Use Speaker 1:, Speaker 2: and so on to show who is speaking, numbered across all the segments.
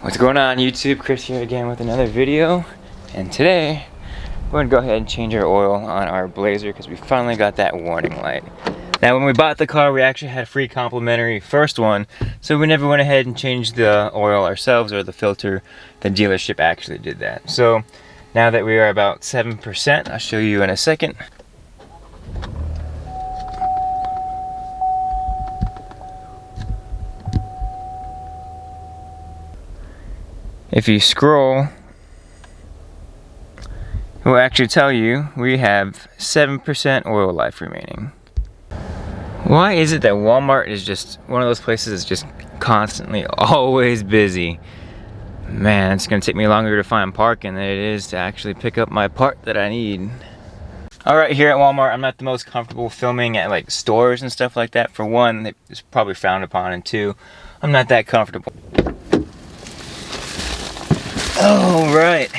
Speaker 1: What's going on YouTube? Chris here again with another video, and today we're going to go ahead and change our oil on our Blazer because we finally got that warning light. Now when we bought the car we actually had a free complimentary first one, so we never went ahead and changed the oil ourselves or the filter. The dealership actually did that. So now that we are about 7%, I'll show you in a second. If you scroll, it will actually tell you we have 7% oil life remaining. Why is it that Walmart is just one of those places that's just constantly always busy? Man, it's gonna take me longer to find parking than it is to actually pick up my part that I need. Alright, here at Walmart, I'm not the most comfortable filming at like stores and stuff like that. For one, it's probably frowned upon, and two, I'm not that comfortable. Oh, right.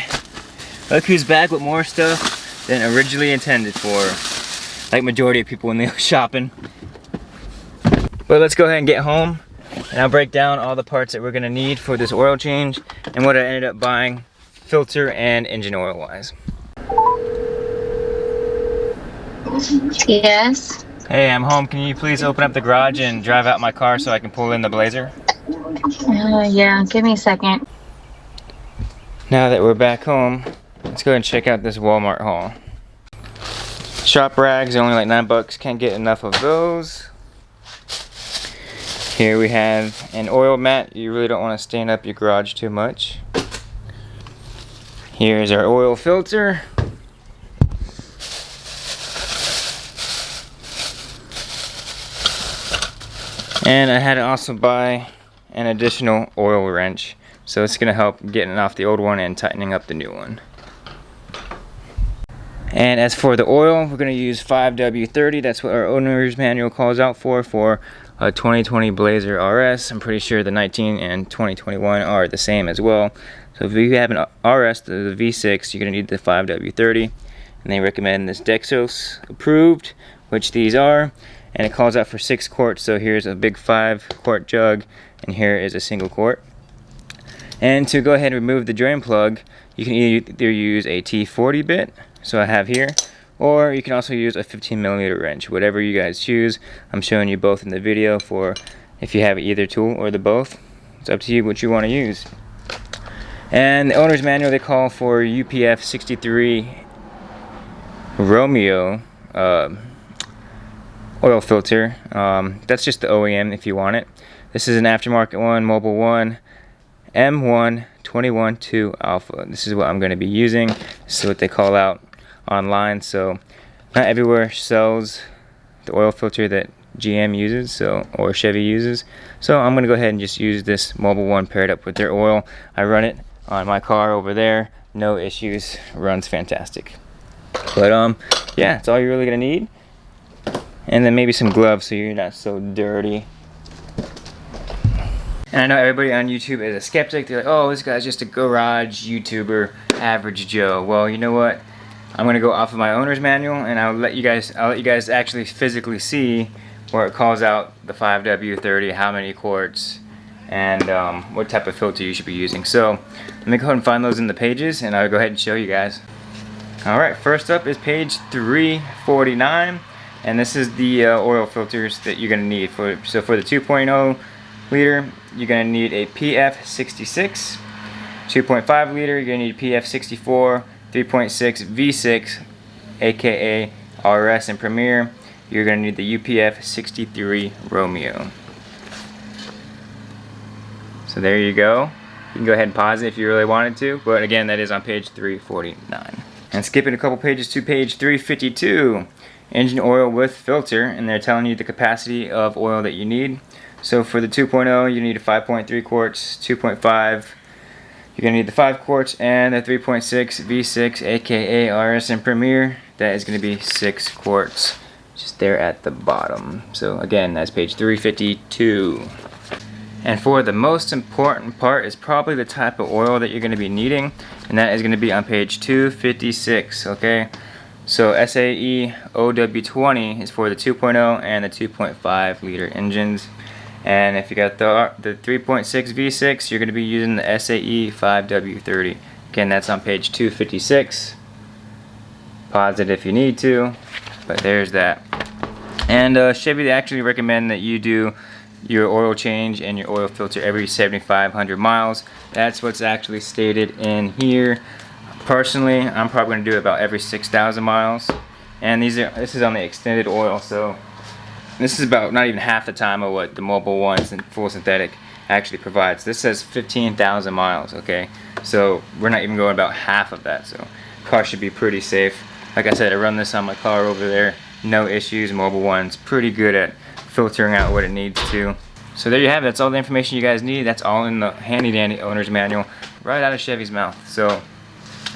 Speaker 1: Look who's back with more stuff than originally intended for. Like majority of people when they go shopping. But let's go ahead and get home, and I'll break down all the parts that we're gonna need for this oil change and what I ended up buying filter and engine oil wise.
Speaker 2: Yes.
Speaker 1: Hey, I'm home. Can you please open up the garage and drive out my car so I can pull in the Blazer?
Speaker 2: Yeah, give me a second.
Speaker 1: Now that we're back home, let's go ahead and check out this Walmart haul. Shop rags are only like $9. Can't get enough of those. Here we have an oil mat. You really don't want to stand up your garage too much. Here's our oil filter. And I had to also buy an additional oil wrench. So it's going to help getting off the old one and tightening up the new one. And as for the oil, we're going to use 5W30. That's what our owner's manual calls out for a 2020 Blazer RS. I'm pretty sure the 19 and 2021 are the same as well. So if you have an RS, the V6, you're going to need the 5W30. And they recommend this Dexos approved, which these are. And it calls out for 6 quarts. So here's a big 5-quart jug, and here is a single quart. And to go ahead and remove the drain plug, you can either use a T40 bit, so I have here, or you can also use a 15mm wrench, whatever you guys choose. I'm showing you both in the video for if you have either tool or the both. It's up to you what you want to use. And the owner's manual, they call for UPF 63 Romeo oil filter. That's just the OEM if you want it. This is an aftermarket one, mobile one. M1-21-2 Alpha. This is what I'm going to be using. This is what they call out online. So not everywhere sells the oil filter that GM uses, or Chevy uses. So I'm going to go ahead and just use this mobile one paired up with their oil. I run it on my car over there. No issues. Runs fantastic. But yeah, that's all you're really going to need. And then maybe some gloves so you're not so dirty. And I know everybody on YouTube is a skeptic. They're like, oh, this guy's just a garage YouTuber, average Joe. Well, you know what? I'm gonna go off of my owner's manual, and I'll let you guys actually physically see where it calls out the 5W30, how many quarts, and what type of filter you should be using. So let me go ahead and find those in the pages, and I'll go ahead and show you guys. All right, first up is page 349, and this is the oil filters that you're gonna need for. So for the 2.0 liter, you're going to need a PF66, 2.5 liter, you're going to need PF64, 3.6 V6, aka RS and Premier, you're going to need the UPF 63 Romeo. So there you go. You can go ahead and pause it if you really wanted to, but again, that is on page 349. And skipping a couple pages to page 352, engine oil with filter, and they're telling you the capacity of oil that you need. So for the 2.0, you need a 5.3 quarts, 2.5, you're going to need the 5 quarts, and the 3.6 V6, aka RS and Premier, that is going to be 6 quarts, just there at the bottom. So again, that's page 352. And for the most important part is probably the type of oil that you're going to be needing, and that is going to be on page 256, okay? So SAE OW20 is for the 2.0 and the 2.5 liter engines. And if you got the 3.6 V6, you're going to be using the SAE 5W30. Again, that's on page 256. Pause it if you need to, but there's that. And Chevy, they actually recommend that you do your oil change and your oil filter every 7,500 miles. That's what's actually stated in here. Personally, I'm probably going to do it about every 6,000 miles. And this is on the extended oil, so this is about not even half the time of what the Mobil 1 full synthetic actually provides. This says 15,000 miles, okay? So we're not even going about half of that, so car should be pretty safe. Like I said, I run this on my car over there. No issues. Mobil 1's pretty good at filtering out what it needs to. So there you have it. That's all the information you guys need. That's all in the handy dandy owner's manual right out of Chevy's mouth. So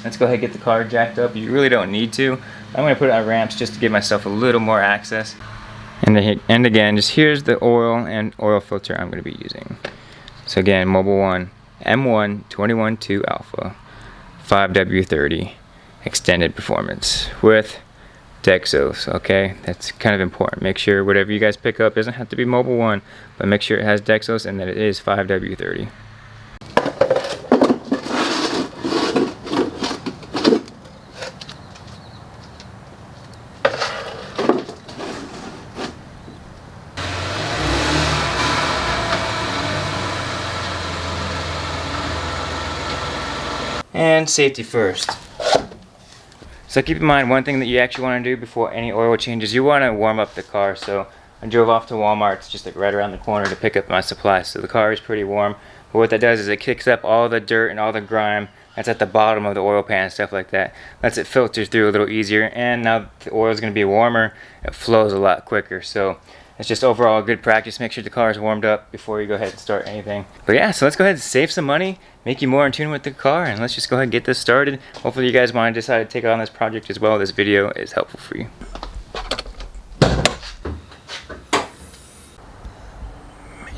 Speaker 1: let's go ahead and get the car jacked up. You really don't need to. I'm going to put it on ramps just to give myself a little more access. And again, just here's the oil and oil filter I'm going to be using. So again, Mobil 1 M1 21.2 Alpha 5W30 extended performance with Dexos. Okay, that's kind of important. Make sure whatever you guys pick up doesn't have to be Mobil 1, but make sure it has Dexos and that it is 5W30. And safety first. So keep in mind, one thing that you actually want to do before any oil changes, you want to warm up the car. So I drove off to Walmart, it's just like right around the corner, to pick up my supplies. So the car is pretty warm. But what that does is it kicks up all the dirt and all the grime that's at the bottom of the oil pan and stuff like that. Lets it filter through a little easier. And now the oil is going to be warmer, it flows a lot quicker. So it's just overall good practice. Make sure the car is warmed up before you go ahead and start anything. But yeah, so let's go ahead and save some money, make you more in tune with the car, and let's just go ahead and get this started. Hopefully you guys want to decide to take on this project as well. This video is helpful for you.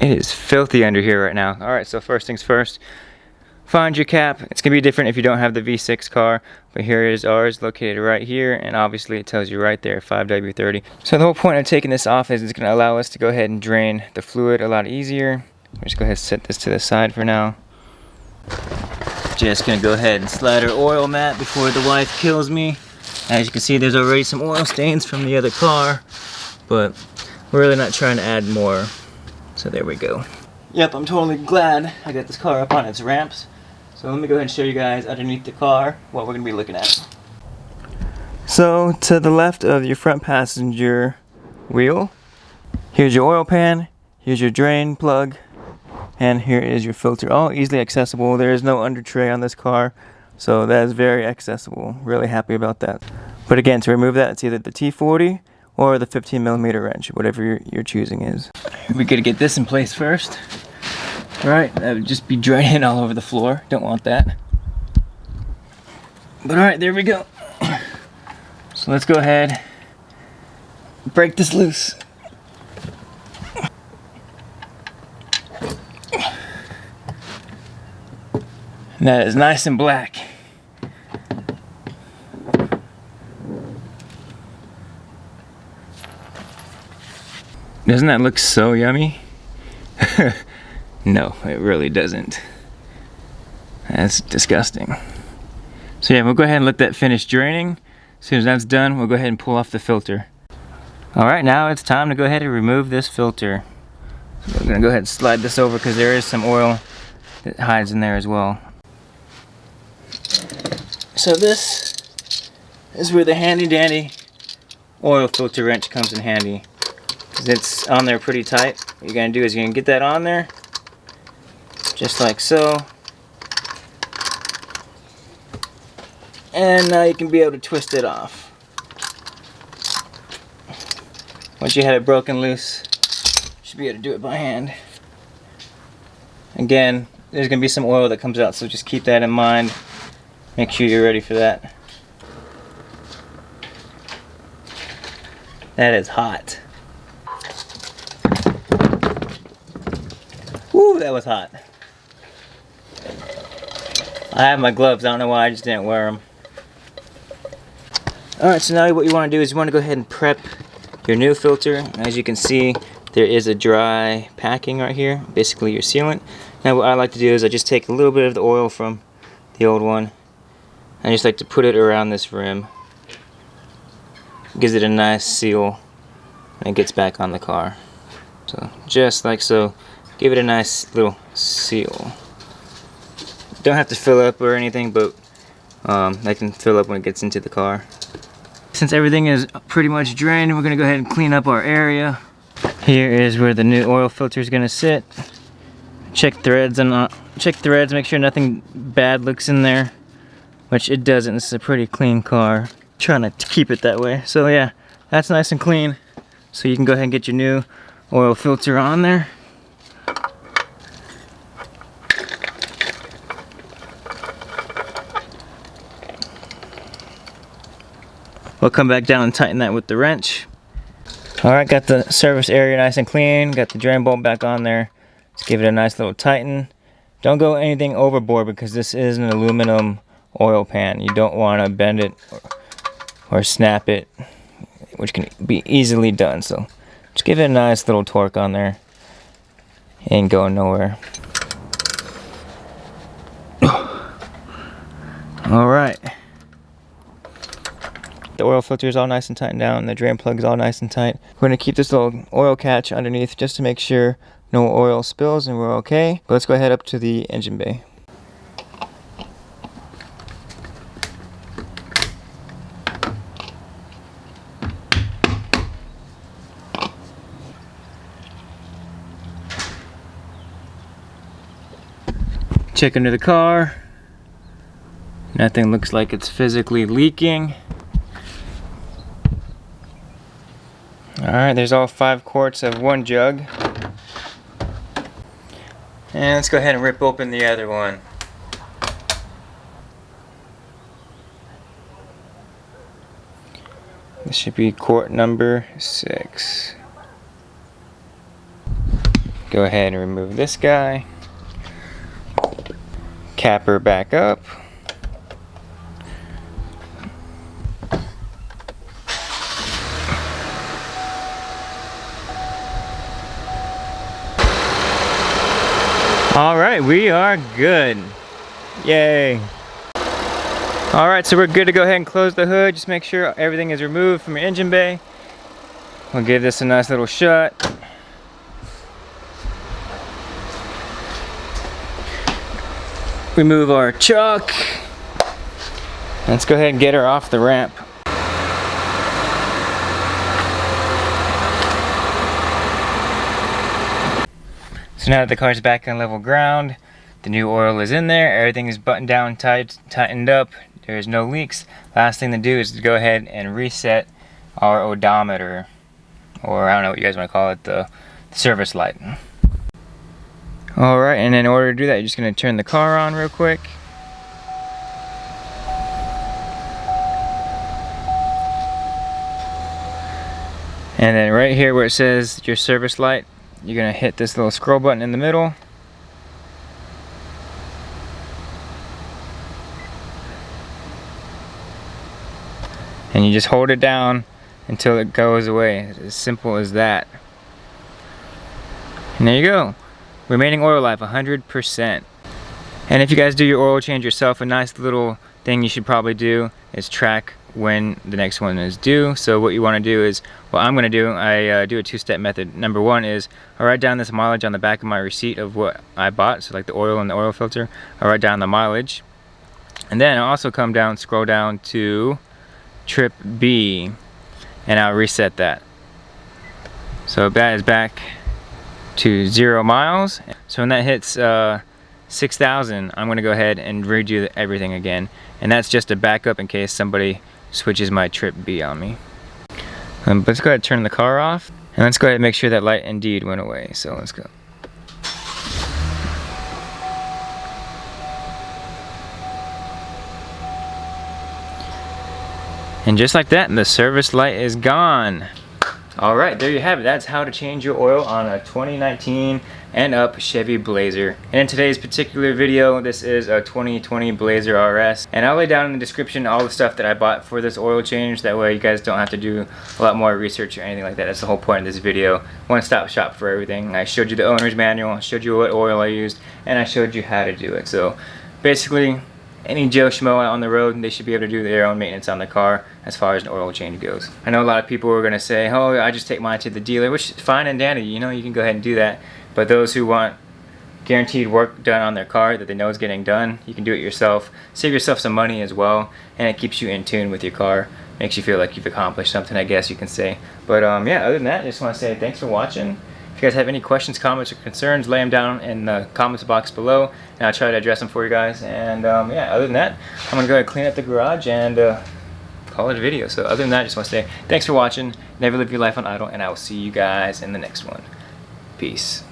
Speaker 1: It is filthy under here right now. Alright, so first things first, find your cap. It's going to be different if you don't have the V6 car, but here is ours, located right here, and obviously it tells you right there, 5W30. So the whole point of taking this off is it's going to allow us to go ahead and drain the fluid a lot easier. We'll just go ahead and set this to the side for now. Just going to go ahead and slide our oil mat before the wife kills me. As you can see, there's already some oil stains from the other car, but we're really not trying to add more. So there we go. Yep, I'm totally glad I got this car up on its ramps. So let me go ahead and show you guys underneath the car what we're going to be looking at. So to the left of your front passenger wheel, here's your oil pan, here's your drain plug, and here is your filter. All easily accessible. There is no under tray on this car, so that is very accessible. Really happy about that. But again, to remove that, it's either the T40 or the 15mm wrench, whatever your choosing is. We're going to get this in place first. Alright, that would just be draining all over the floor. Don't want that. But alright, there we go. So let's go ahead, break this loose. And that is nice and black. Doesn't that look so yummy? No, it really doesn't. That's disgusting. So yeah, we'll go ahead and let that finish draining. As soon as that's done, we'll go ahead and pull off the filter. Alright, now it's time to go ahead and remove this filter. So we're going to go ahead and slide this over because there is some oil that hides in there as well. So this is where the handy dandy oil filter wrench comes in handy. Because it's on there pretty tight. What you're going to do is you're going to get that on there, just like so. And now you can be able to twist it off. Once you have it broken loose, you should be able to do it by hand. Again, there's going to be some oil that comes out, so just keep that in mind. Make sure you're ready for that. That is hot. Woo, that was hot. I have my gloves, I don't know why I just didn't wear them. Alright, so now what you want to do is you want to go ahead and prep your new filter. As you can see, there is a dry packing right here, basically your sealant. Now what I like to do is I just take a little bit of the oil from the old one. I just like to put it around this rim. Gives it a nice seal and it gets back on the car. So just like so, give it a nice little seal. Don't have to fill up or anything, but I can fill up when it gets into the car. Since everything is pretty much drained, we're gonna go ahead and clean up our area. Here is where the new oil filter is gonna sit. Check threads and make sure nothing bad looks in there, which it doesn't. This is a pretty clean car. Trying to keep it that way. So yeah, that's nice and clean. So you can go ahead and get your new oil filter on there. We'll come back down and tighten that with the wrench. Alright, got the service area nice and clean. Got the drain bolt back on there. Let's give it a nice little tighten. Don't go anything overboard because this is an aluminum oil pan. You don't want to bend it or snap it, which can be easily done. So just give it a nice little torque on there. Ain't going nowhere. Alright. The oil filter is all nice and tightened down. The drain plug is all nice and tight. We're going to keep this little oil catch underneath just to make sure no oil spills and we're okay. But let's go ahead up to the engine bay. Check under the car. Nothing looks like it's physically leaking. Alright, there's all 5 quarts of one jug. And let's go ahead and rip open the other one. This should be quart number 6. Go ahead and remove this guy. Capper back up. Alright, we are good. Yay. Alright, so we're good to go ahead and close the hood. Just make sure everything is removed from your engine bay. We'll give this a nice little shut. Remove our chuck. Let's go ahead and get her off the ramp. So now that the car's back on level ground, the new oil is in there, everything is buttoned down, tightened up, there's no leaks. Last thing to do is to go ahead and reset our odometer, or I don't know what you guys want to call it, the service light. Alright, and in order to do that, you're just going to turn the car on real quick. And then right here where it says your service light, you're going to hit this little scroll button in the middle. And you just hold it down until it goes away. It's as simple as that. And there you go. Remaining oil life, 100%. And if you guys do your oil change yourself, a nice little thing you should probably do is track when the next one is due. So what you want to do is, what I'm going to do, I do a 2-step method. Number 1 is I write down this mileage on the back of my receipt of what I bought, so like the oil and the oil filter. I write down the mileage, and then I'll also come down, scroll down to trip B, and I'll reset that. So that is back to 0 miles. So when that hits 6,000, I'm going to go ahead and redo everything again, and that's just a backup in case somebody switches my trip B on me. Let's go ahead and turn the car off, and let's go ahead and make sure that light indeed went away. So let's go. And just like that, the service light is gone. Alright, there you have it. That's how to change your oil on a 2019 and up Chevy Blazer. And in today's particular video, this is a 2020 Blazer RS, and I'll lay down in the description all the stuff that I bought for this oil change. That way you guys don't have to do a lot more research or anything like that. That's the whole point of this video. One-stop shop for everything. I showed you the owner's manual, I showed you what oil I used, and I showed you how to do it. So basically, any Joe Schmo out on the road, they should be able to do their own maintenance on their car as far as an oil change goes. I know a lot of people are going to say, oh, I just take mine to the dealer, which is fine and dandy, you know, you can go ahead and do that. But those who want guaranteed work done on their car that they know is getting done, you can do it yourself. Save yourself some money as well, and it keeps you in tune with your car. Makes you feel like you've accomplished something, I guess you can say. But yeah, other than that, I just want to say thanks for watching. If you guys have any questions, comments, or concerns, lay them down in the comments box below, and I'll try to address them for you guys. And yeah, other than that, I'm going to go ahead and clean up the garage and call it a video. So other than that, I just want to say thanks for watching. Never live your life on idle, and I will see you guys in the next one. Peace.